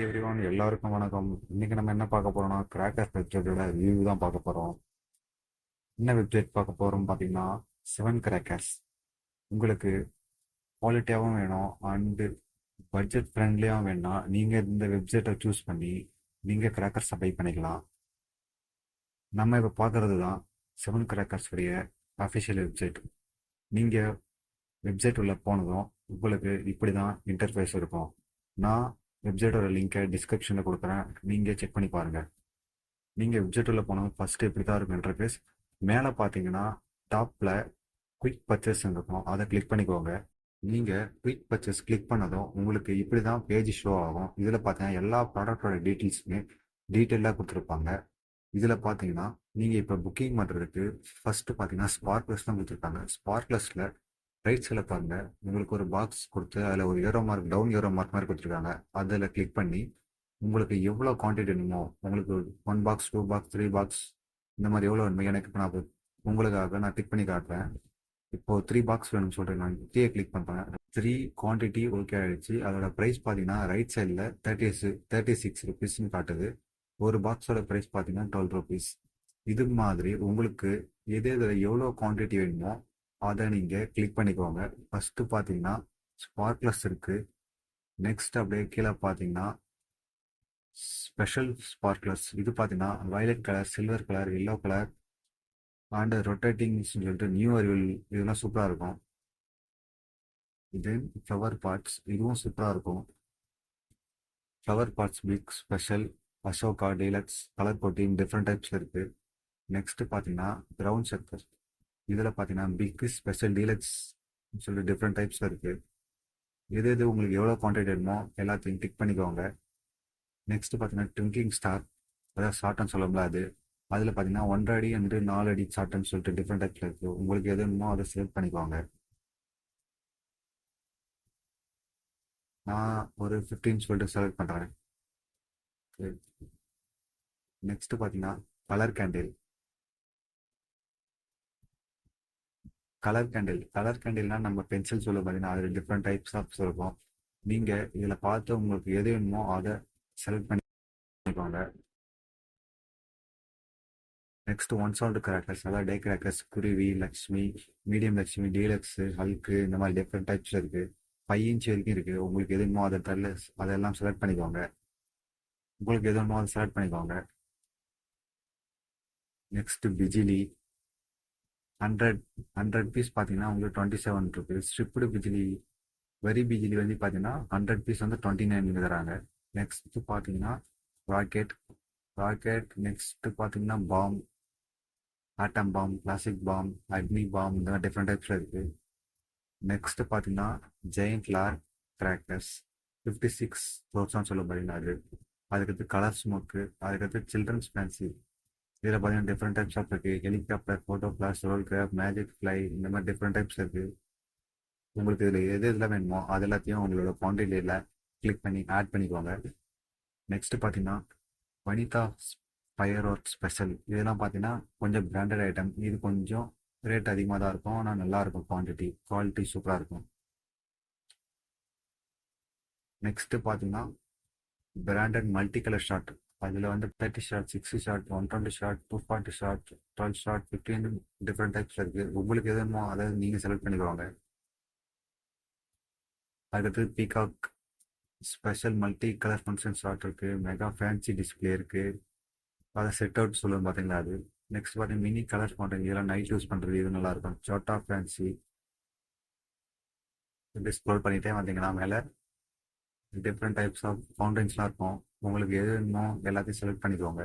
Everyone எல்லாருக்கும் வணக்கம். இன்னைக்கு நம்ம என்ன பார்க்க போறோம்னா கிராக்கர் வெப்சைட்டோட ரிவ்யூ தான் பார்க்க போறோம். என்ன வெப்சைட் பார்க்க போறோம் பார்த்தீங்கன்னா செவன் கிராக்கர்ஸ். உங்களுக்கு குவாலிட்டியாகவும் வேணும் அண்டு பட்ஜெட் ஃப்ரெண்ட்லியாகவும் வேணும்னா நீங்கள் இந்த வெப்சைட்டை சூஸ் பண்ணி நீங்கள் கிராக்கர்ஸை பை பண்ணிக்கலாம். நம்ம இப்போ பார்க்கறது தான் செவன் கிராக்கர்ஸ் உடைய அஃபிஷியல் வெப்சைட். நீங்கள் வெப்சைட் உள்ள போனதும் உங்களுக்கு இப்படி தான் இன்டர்ஃபேஸ் இருக்கும். நான் வெப்சைட்டோட லிங்கை டிஸ்கிரிப்ஷனில் கொடுக்குறேன், நீங்கள் செக் பண்ணி பாருங்கள். நீங்கள் வெப்சைட் உள்ள போனோம் ஃபஸ்ட்டு இப்படி தான் இருக்கும் இன்டர்ஃபேஸ். மேலே பார்த்தீங்கன்னா டாப்பில் குயிக் பர்ச்சேஸ் இருக்கும், அதை கிளிக் பண்ணிக்கோங்க. நீங்கள் குயிக் பர்ச்சேஸ் கிளிக் பண்ணதும் உங்களுக்கு இப்படி தான் பேஜ் ஷோ ஆகும். இதில் பார்த்தீங்கன்னா எல்லா ப்ராடக்டோட டீட்டெயில்ஸுமே டீட்டெயிலாக கொடுத்துருப்பாங்க. இதில் பார்த்தீங்கன்னா நீங்கள் இப்போ புக்கிங் பண்ணுறதுக்கு ஃபஸ்ட்டு பார்த்தீங்கன்னா ஸ்பார்க்லஸ் தான் கொடுத்துருக்காங்க. ஸ்பார்க்லஸில் ரைட் சைடில் பாருங்க, உங்களுக்கு ஒரு பாக்ஸ் கொடுத்து அதில் ஒரு arrow mark, down arrow mark மாதிரி கொடுத்துருக்காங்க. அதில் கிளிக் பண்ணி உங்களுக்கு எவ்வளோ குவான்டிட்டி வேணுமோ, உங்களுக்கு 1 பாக்ஸ், 2 பாக்ஸ், 3 பாக்ஸ், இந்த மாதிரி எவ்வளோ வேணுமோ எனக்கு இப்போ நான் உங்களுக்காக நான் கிளிக் பண்ணி காட்டுறேன். இப்போ 3 பாக்ஸ் வேணும்னு சொல்லிட்டு நான் 3 கிளிக் பண்ணுறேன். 3 குவான்டிட்டி ஓகே ஆகிடுச்சு. அதோட ப்ரைஸ் பார்த்தீங்கன்னா ரைட் சைடில் 36 ருபீஸ்ன்னு காட்டுது. ஒரு பாக்ஸோட ப்ரைஸ் பார்த்தீங்கன்னா 12 ருபீஸ். இது மாதிரி உங்களுக்கு எது எவ்வளோ குவான்டிட்டி வேணுமோ அதை நீங்கள் கிளிக் பண்ணிக்கோங்க. ஃபஸ்ட்டு பார்த்தீங்கன்னா ஸ்பார்க்லஸ் இருக்குது. நெக்ஸ்ட் அப்படியே கீழே பார்த்தீங்கன்னா ஸ்பெஷல் ஸ்பார்க்லர்ஸ். இது பார்த்தீங்கன்னா violet colour, silver colour, yellow colour and ரொட்டேட்டிங்னு சொல்லிட்டு நியூ அரிவல், இதெல்லாம் சூப்பராக இருக்கும். இது ஃப்ளவர் பார்ட்ஸ், இதுவும் சூப்பராக இருக்கும். Flower pots big, special, Ashoka, deluxe, colour coating, different டைப்ஸில் இருக்குது. நெக்ஸ்ட்டு பார்த்தீங்கன்னா ப்ரௌன் சர்க்கர். இதில் பார்த்தீங்கன்னா பிக், ஸ்பெஷல், டீலக்ஸ் சொல்லிட்டு டிஃப்ரெண்ட் டைப்ஸில் இருக்குது. எது உங்களுக்கு எவ்வளோ குவான்டிட்டி வேணுமோ எல்லாத்தையும் டிக் பண்ணிக்கோங்க. நெக்ஸ்ட் பார்த்தீங்கன்னா ட்விங்கிங் ஸ்டார், அதாவது ஷார்ட்னு சொல்ல முடியாது. அதில் பார்த்தீங்கன்னா 1.5 அடி வந்து 4 அடி ஷார்ட்னு சொல்லிட்டு டிஃப்ரெண்ட் டைப்ஸில் இருக்குது. உங்களுக்கு எது வேணுமோ அதை செலக்ட் பண்ணிக்கோங்க. நான் ஒரு 15 சொல்லிட்டு செலக்ட் பண்ணுறேன். நெக்ஸ்ட் பார்த்தீங்கன்னா கலர் கேண்டில். கலர் கேண்டில்னா நம்ம பென்சில் சொல்ல பார்த்தீங்கன்னா அதில் டிஃப்ரெண்ட் டைப்ஸ் ஆஃப் இருக்கும். நீங்கள் இதில் பார்த்து உங்களுக்கு எது வேணுமோ அதை செலக்ட் பண்ணிக்கோங்க. நெக்ஸ்ட் ஒன் சவுண்ட் கிராக்கர்ஸ், அதாவது டே கிராக்கர்ஸ், குருவி, Lakshmi, medium Lakshmi, deluxe, Hulk, இந்த மாதிரி டிஃப்ரெண்ட் டைப்ஸில் இருக்குது. 5 இன்ச் வரைக்கும் இருக்குது. உங்களுக்கு எது வேணுமோ அதெல்லாம் செலக்ட் பண்ணிக்கோங்க. உங்களுக்கு எது வேணுமோ அதை செலக்ட் பண்ணிக்கோங்க. நெக்ஸ்ட் பிஜிலி 100 பீஸ் பார்த்தீங்கன்னா உங்களுக்கு 27 ருபீஸ். ஸ்ட்ரிப்டு பிஜிலி, வெரி பிஜிலி வந்து பார்த்தீங்கன்னா 100 பீஸ் வந்து 29 தராங்க. நெக்ஸ்ட் பார்த்தீங்கன்னா ராக்கெட். நெக்ஸ்ட் பார்த்தீங்கன்னா bomb, atom bomb, classic bomb, Agni bomb, இந்த மாதிரி டிஃப்ரெண்ட் டைப்ஸில் இருக்குது. நெக்ஸ்ட் பார்த்தீங்கன்னா ஜெயிண்ட் லார் கிராக்கர்ஸ் 56 சொல்ல பார்த்தீங்கன்னா அதுக்கடுத்து கலர் ஸ்மோக்கு, அதுக்கடுத்து சில்ட்ரன்ஸ் ஃபேன்சி. இதில் பார்த்தீங்கன்னா டிஃப்ரெண்ட் டைப்ஸ் ஆஃப் இருக்குது. ஹெலிகாப்டர், ஃபோட்டோ ஃப்ளாஷ், ரோல் கிராப், மேஜிக் ஃப்ளை, இந்த மாதிரி டிஃப்ரெண்ட் டைப்ஸ் இருக்குது. உங்களுக்கு இதில் எது வேணுமோ அது எல்லாத்தையும் உங்களோட குவான்டிட்டியில் கிளிக் பண்ணி ஆட் பண்ணிக்கோங்க. நெக்ஸ்ட் பார்த்தீங்கன்னா வனிதா ஃபயர் ஒர்க் ஸ்பெஷல். இதெல்லாம் பார்த்தீங்கன்னா கொஞ்சம் பிராண்டட் ஐட்டம். இது கொஞ்சம் ரேட் அதிகமாக தான் இருக்கும், ஆனால் நல்லாயிருக்கும். குவாலிட்டி சூப்பராக இருக்கும். நெக்ஸ்ட்டு பார்த்தீங்கன்னா பிராண்டட் மல்டி கலர் ஷார்ட். அதில் வந்து 30 shot, 60 shot, 120 shot, 240 shot, 12 shot, 15 different டைப்ஸில் இருக்குது. உங்களுக்கு எது வேணுமோ அதை நீங்கள் செலக்ட் பண்ணிக்குவாங்க. அதுக்கடுத்து peacock special multi colour function shot இருக்குது. மெகா ஃபேன்சி டிஸ்பிளே இருக்குது, அதை செட் அவுட் சொல்லுவோம் பார்த்தீங்களா அது. நெக்ஸ்ட் பார்த்தீங்கன்னா மினி கலர்ஸ் மாட்டேங்க, இதெல்லாம் நைட் யூஸ் பண்ணுறது இது நல்லாயிருக்கும். சோட்டா ஃபேன்சி. இப்படி ஸ்க்ரோல் பண்ணிகிட்டே வந்தீங்கன்னா மேலே டிஃப்ரெண்ட் டைப்ஸ் ஆஃப் ஃபவுண்டன்ஸ்லாம் இருக்கும். உங்களுக்கு எது வேணுமோ எல்லாத்தையும் செலக்ட் பண்ணிக்கோங்க.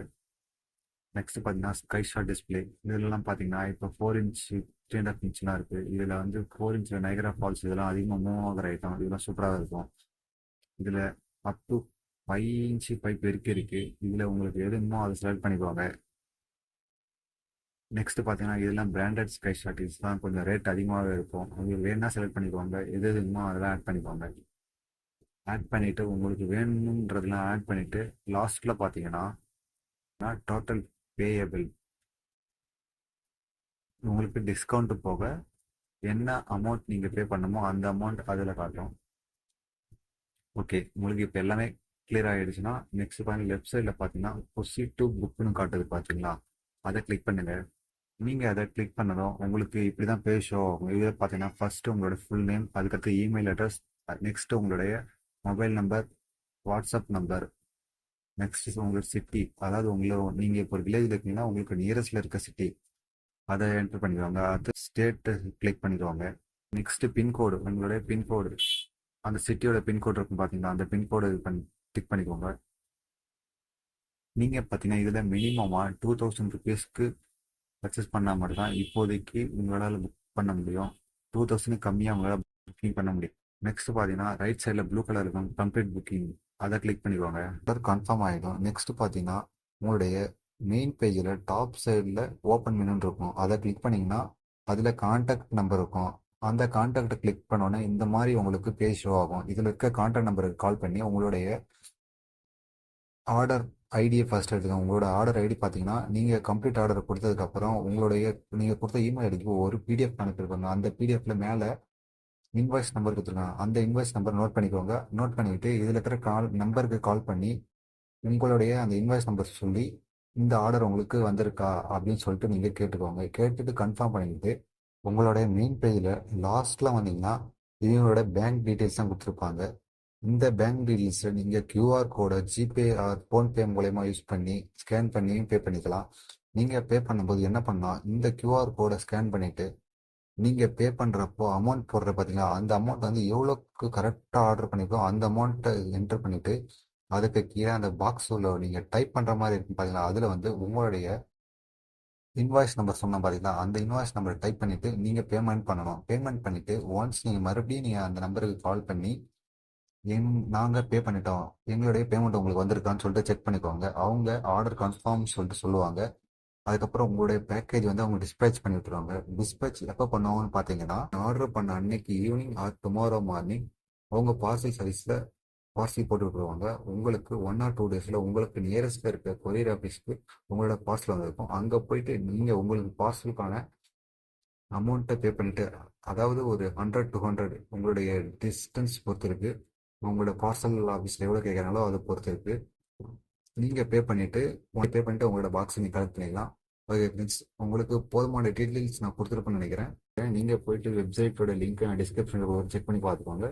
நெக்ஸ்ட் பார்த்தீங்கன்னா ஸ்கை ஷாட் டிஸ்பிளே. இதெல்லாம் பார்த்தீங்கன்னா இப்போ 4 இன்ச், 3.5 இன்ச்லாம் இருக்குது. இதில் வந்து 4 இன்ச்சில் நைகரா ஃபால்ஸ் இதெல்லாம் அதிகமாக மூவ் ஆகிற ஐட்டம். இதெல்லாம் சூப்பராக இருக்கும். இதில் அப் டு 5 இன்ச்சு பைப் இருக்குது. இதில் உங்களுக்கு எது வேணுமோ அதை செலக்ட் பண்ணிக்கோங்க. நெக்ஸ்ட் பார்த்தீங்கன்னா இதெல்லாம் பிராண்டட் ஸ்கை ஷாட். இதெல்லாம் கொஞ்சம் ரேட் அதிகமாகவே இருக்கும். உங்களுக்கு வேணும்னா செலக்ட் பண்ணிக்கோங்க, எது வேணுமோ அதெல்லாம் ஆட் பண்ணிக்கோங்க. ஆட் பண்ணிவிட்டு உங்களுக்கு வேணுன்றதெல்லாம் ஆட் பண்ணிவிட்டு லாஸ்ட்டில் பார்த்தீங்கன்னா டோட்டல் பேயபிள், உங்களுக்கு டிஸ்கவுண்ட் போக என்ன அமௌண்ட் நீங்கள் பே பண்ணணுமோ அந்த அமௌண்ட் அதில் காட்டும். ஓகே, உங்களுக்கு இப்போ எல்லாமே கிளியர் ஆகிடுச்சுன்னா நெக்ஸ்ட் பாருங்க லெஃப்ட் சைடில் பார்த்தீங்கன்னா ப்ரொசீட் டு புக்னு காட்டுது பார்த்தீங்களா, அதை கிளிக் பண்ணுங்க. நீங்கள் அதை கிளிக் பண்ணதும் உங்களுக்கு இப்படி தான் பேஜ் ஷோ ஆகும். இதில் பார்த்தீங்கன்னா ஃபர்ஸ்ட் உங்களோட ஃபுல் நேம், அதுக்கடுத்து இமெயில் அட்ரஸ், நெக்ஸ்ட் உங்களுடைய mobile number, WhatsApp number, next உங்களோட சிட்டி, அதாவது நீங்கள் இப்போ ஒரு வில்லேஜில் இருக்கீங்கன்னா உங்களுக்கு நியரஸ்ட்ல இருக்க சிட்டி அதை என்டர் பண்ணிடுவாங்க. அது ஸ்டேட்டு கிளிக் பண்ணிடுவாங்க. நெக்ஸ்ட் பின்கோடு, உங்களுடைய பின்கோடு, அந்த சிட்டியோட பின்கோடு இருக்கும் பார்த்தீங்களா, அந்த பின்கோடு டிக் பண்ணிக்கோங்க. நீங்கள் பார்த்தீங்கன்னா இதில் மினிமமாக 2000 ருபீஸ்க்கு பர்ச்சேஸ் பண்ணால் மட்டும் தான் இப்போதைக்கு உங்களால் புக் பண்ண முடியும். 2000 கம்மியாக உங்களால் புக்கிங் பண்ண முடியும். நெக்ஸ்ட் பார்த்தீங்கன்னா ரைட் சைடில் ப்ளூ கலர் இருக்கும் கம்ப்ளீட் புக்கிங், அதை கிளிக் பண்ணிக்கோங்க. கன்ஃபார்ம் ஆகிடும். நெக்ஸ்ட் பார்த்தீங்கன்னா உங்களுடைய மெயின் பேஜில் டாப் சைடில் ஓப்பன் மெனுன்னு இருக்கும், அதை கிளிக் பண்ணிங்கன்னா அதில் கான்டாக்ட் நம்பர் இருக்கும். அந்த கான்டாக்டை கிளிக் பண்ணோன்னே இந்த மாதிரி உங்களுக்கு பேஜ் ஷோ ஆகும். இதில் இருக்க கான்டாக்ட் நம்பருக்கு கால் பண்ணி உங்களுடைய ஆர்டர் ஐடியை ஃபர்ஸ்ட் எடுத்துக்கோங்க. உங்களோட ஆர்டர் ஐடி பார்த்தீங்கன்னா நீங்கள் கம்ப்ளீட் ஆர்டர் கொடுத்ததுக்கப்புறம் நீங்கள் கொடுத்த இமெயில் ஐடிக்கு ஒரு பிடிஎஃப் அனுப்பியிருப்பாங்க. அந்த பிடிஎஃப்ல மேலே இன்வாய்ஸ் நம்பர் கொடுத்துருக்காங்க. அந்த இன்வாய்ஸ் நம்பர் நோட் பண்ணிக்கோங்க. நோட் பண்ணிக்கிட்டு இதில் இருக்கிற நம்பருக்கு கால் பண்ணி உங்களுடைய அந்த இன்வாய்ஸ் நம்பர் சொல்லி இந்த ஆர்டர் உங்களுக்கு வந்திருக்கா அப்படின்னு சொல்லிட்டு நீங்கள் கேட்டுக்கோங்க. கேட்டுட்டு கன்ஃபார்ம் பண்ணிக்கிட்டு உங்களுடைய மெயின் பேஜில் லாஸ்ட்டில் வந்தீங்கன்னா இவங்களோட பேங்க் டீட்டெயில்ஸ் தான் கொடுத்துருப்பாங்க. இந்த பேங்க் டீட்டெயில்ஸை நீங்கள் கியூஆர் கோடை ஜிபே ஆர் ஃபோன்பே மூலயமா யூஸ் பண்ணி ஸ்கேன் பண்ணி பே பண்ணிக்கலாம். நீங்கள் பே பண்ணும்போது என்ன பண்ணால் இந்த கியூஆர் கோடை ஸ்கேன் பண்ணிவிட்டு நீங்கள் பே பண்ணுறப்போ அமௌண்ட் போடுற பார்த்தீங்களா, அந்த அமௌண்ட் வந்து எவ்வளோக்கு கரெக்டாக ஆர்டர் பண்ணிக்கோ அந்த அமௌண்ட்டை என்டர் பண்ணிவிட்டு அதுக்கு கீழே அந்த பாக்ஸ் உள்ள நீங்கள் டைப் பண்ணுற மாதிரி இருக்கும் பார்த்தீங்களா, அதில் வந்து உங்களுடைய இன்வாய்ஸ் நம்பர் சொன்னால் பார்த்தீங்களா, அந்த இன்வாய்ஸ் நம்பரை டைப் பண்ணிவிட்டு நீங்கள் பேமெண்ட் பண்ணணும். பேமெண்ட் பண்ணிவிட்டு ஒன்ஸ் நீங்கள் மறுபடியும் நீங்கள் அந்த நம்பருக்கு கால் பண்ணி நாங்கள் பே பண்ணிட்டோம், எங்களுடைய பேமெண்ட் உங்களுக்கு வந்திருக்கான்னு சொல்லிட்டு செக் பண்ணிக்கோங்க. அவங்க ஆர்டர் கன்ஃபார்ம் சொல்லிட்டு சொல்லுவாங்க. அதுக்கப்புறம் உங்களுடைய பேக்கேஜ் வந்து அவங்க டிஸ்பேச் பண்ணி விட்டுருவாங்க. டிஸ்பேச் எப்போ பண்ணுவாங்கன்னு பார்த்தீங்கன்னா ஆர்டர் பண்ண அன்னைக்கு ஈவினிங் ஆர் டுமாரோ மார்னிங் அவங்க பார்சல் சர்வீஸில் பார்சல் போட்டு விட்டுருவாங்க. உங்களுக்கு 1 or 2 டேஸில் உங்களுக்கு நியரஸ்ட்டில் இருக்க கொரியர் ஆஃபீஸ்க்கு உங்களோட பார்சல் வந்திருக்கும். அங்கே போயிட்டு நீங்கள் உங்களுக்கு பார்சலுக்கான அமௌண்ட்டை பே பண்ணிட்டு, அதாவது ஒரு 100 to 200 உங்களுடைய டிஸ்டன்ஸ் பொறுத்து இருக்கு, உங்களோட பார்சல் ஆஃபீஸில் எவ்வளோ கேட்குறாங்களோ அதை பொறுத்து இருக்கு. நீங்கள் பே பண்ணிவிட்டு உங்களோட பாக்ஸை நீங்கள் கலெக்ட் பண்ணிக்கலாம். ஓகே ஃப்ரெண்ட்ஸ், உங்களுக்கு போதுமான டீட்டெயில்ஸ் நான் கொடுத்துருப்பேன்னு நினைக்கிறேன். நீங்கள் போயிட்டு வெப்சைட்டோட லிங்க் நான் டிஸ்கிரிப்ஷனில் செக் பண்ணி பார்த்துக்கோங்க.